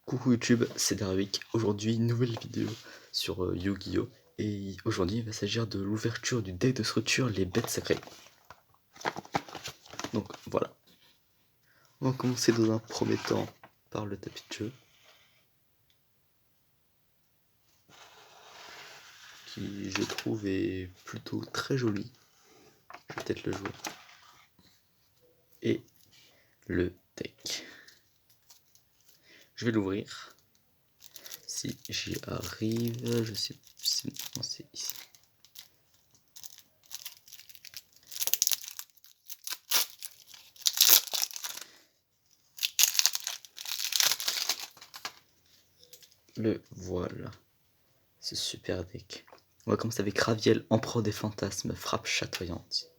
Coucou YouTube, c'est Darwick. Aujourd'hui, nouvelle vidéo sur Yu-Gi-Oh! Et aujourd'hui, il va s'agir de l'ouverture du deck de structure Les Bêtes Sacrées. Donc voilà. On va commencer dans un premier temps par le tapis de jeu. Qui, je trouve, est plutôt très joli. Je vais peut-être le jouer. Et le deck. Je vais l'ouvrir. Si j'y arrive, je sais si c'est ici. Le voilà. Ce super deck. On va commencer avec Raviel, Empereur des Fantasmes, frappe chatoyante.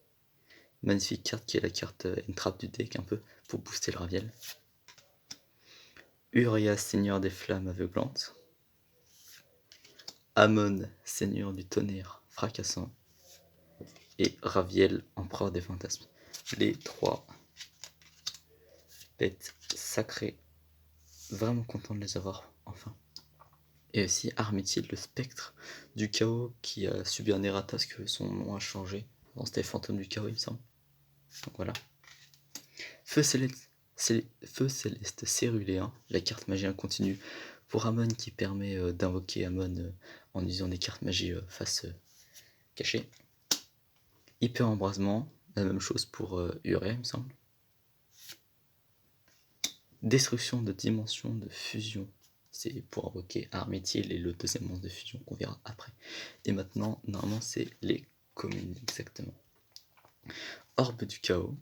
Magnifique carte qui est la carte entrap du deck un peu pour booster le Raviel. Urias, Seigneur des Flammes aveuglantes. Amon, Seigneur du Tonnerre fracassant. Et Raviel, Empereur des Fantasmes. Les trois bêtes sacrées. Vraiment content de les avoir enfin. Et aussi Armitide, le spectre du chaos qui a subi un errata parce que son nom a changé. Bon, c'était Fantôme du chaos il me semble. Donc voilà. Feu céleste céruléen, la carte magie incontinue pour Amon qui permet d'invoquer Amon en utilisant des cartes magie face cachée. Hyper embrasement, la même chose pour Urea il me semble. Destruction de dimension de fusion, c'est pour invoquer Armétiel et le deuxième monstre de fusion qu'on verra après. Et maintenant, normalement c'est les communes exactement. Orbe du chaos.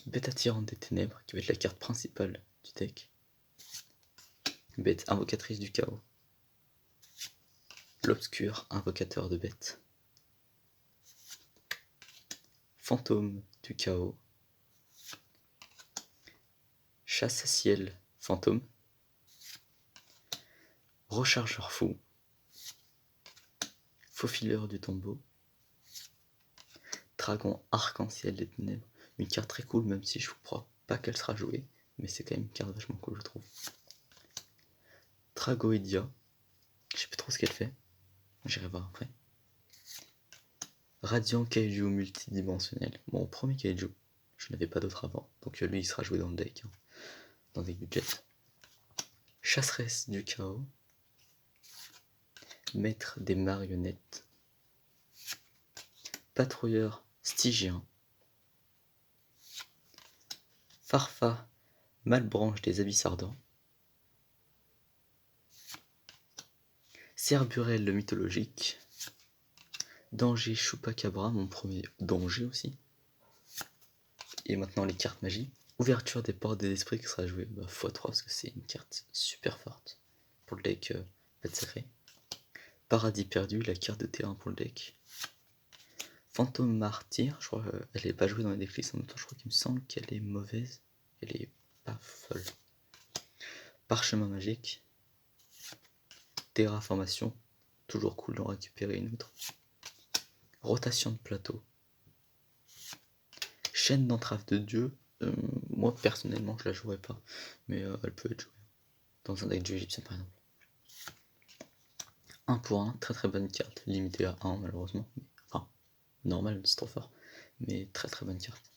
Bête attirante des ténèbres, qui va être la carte principale du deck. Bête invocatrice du chaos. L'obscur invocateur de bêtes. Fantôme du chaos. Chasse à ciel fantôme. Rechargeur fou. Faufileur du tombeau. Dragon arc-en-ciel des ténèbres. Une carte très cool, même si je ne crois pas qu'elle sera jouée. Mais c'est quand même une carte vachement cool, je trouve. Tragoedia. Je sais plus trop ce qu'elle fait. J'irai voir après. Radiant Kaiju multidimensionnel. Bon, premier Kaiju. Je n'avais pas d'autre avant. Donc lui, il sera joué dans le deck. Hein, dans des budgets. Chasseresse du chaos. Maître des marionnettes. Patrouilleur stygien. Farfa, Malbranche des abysses ardents. Cerburel le mythologique. Danger Chupacabra, mon premier danger aussi. Et maintenant les cartes magie. Ouverture des portes des esprits qui sera jouée x3 parce que c'est une carte super forte pour le deck bête sacrée. Paradis perdu, la carte de terrain pour le deck. Fantôme martyr, je crois qu'elle n'est pas jouée dans les decklists, en même temps je crois qu'il me semble qu'elle est mauvaise. Elle est pas folle. Parchemin magique. Terraformation, toujours cool d'en récupérer une autre. Rotation de plateau. Chaîne d'entrave de dieu. Moi personnellement je la jouerai pas, mais elle peut être jouée dans un deck de égyptien par exemple. 1 pour 1, très très bonne carte, limitée à 1 malheureusement, mais, enfin normal c'est trop fort, mais très très bonne carte.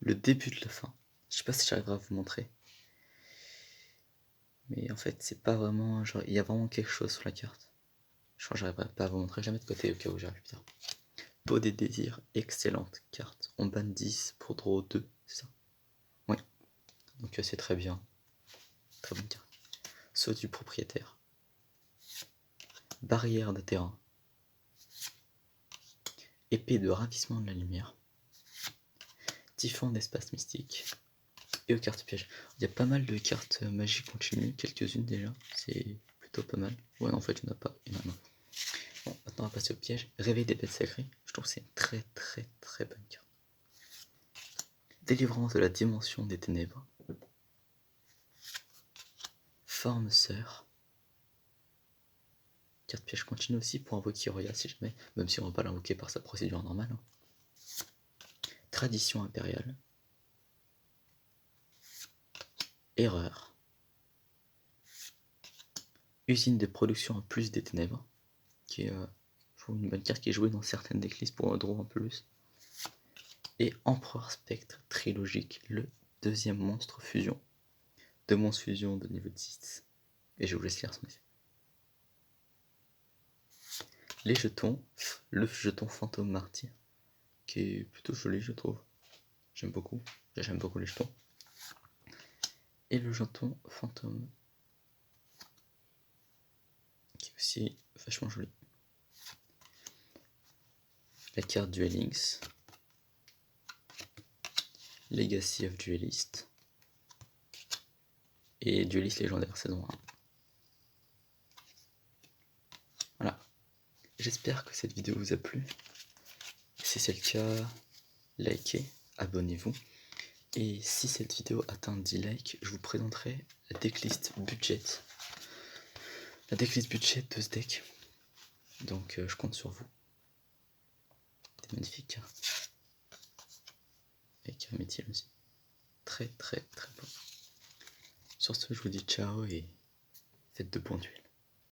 Le début de la fin, je sais pas si j'arriverai à vous montrer, mais en fait c'est pas vraiment, genre il y a vraiment quelque chose sur la carte. Je crois que j'arriverai pas à vous montrer, jamais de côté au cas où j'arrive plus tard. Peau des désirs, excellente carte. On banne 10 pour draw 2, c'est ça? Oui. Donc c'est très bien. Très bonne carte. Saut du propriétaire. Barrière de terrain. Épée de ravissement de la lumière. Typhon d'espace mystique. Et aux cartes pièges. Il y a pas mal de cartes magie continues, quelques-unes déjà. C'est plutôt pas mal. Ouais, en fait, il n'y en a pas énormément. Bon, maintenant on va passer au piège. Réveil des bêtes sacrées. Je trouve que c'est une très très très bonne carte. Délivrance de la dimension des ténèbres. Forme sœur. Carte piège continue aussi pour invoquer Roya si jamais, même si on va pas l'invoquer par sa procédure normale. Hein. Tradition impériale. Erreur. Usine de production en plus des ténèbres, qui est je trouve une bonne carte qui est jouée dans certaines decklists pour un draw en plus. Et Empereur Spectre trilogique, le deuxième monstre fusion. 2 monstres fusion de niveau 10. Et je vous laisse lire son effet. Les jetons, le jeton fantôme martyr, qui est plutôt joli je trouve. J'aime beaucoup les jetons. Et le jeton fantôme, qui est aussi vachement joli. La carte Duel Links, Legacy of Duelist et Duelist légendaire saison 1. Voilà. J'espère que cette vidéo vous a plu. Si c'est le cas, likez, abonnez-vous. Et si cette vidéo atteint 10 likes, je vous présenterai la decklist budget. La decklist budget de ce deck. Donc je compte sur vous. Des magnifiques cartes. Avec un métier aussi. Très très très beau. Sur ce, je vous dis ciao et faites de bons duels.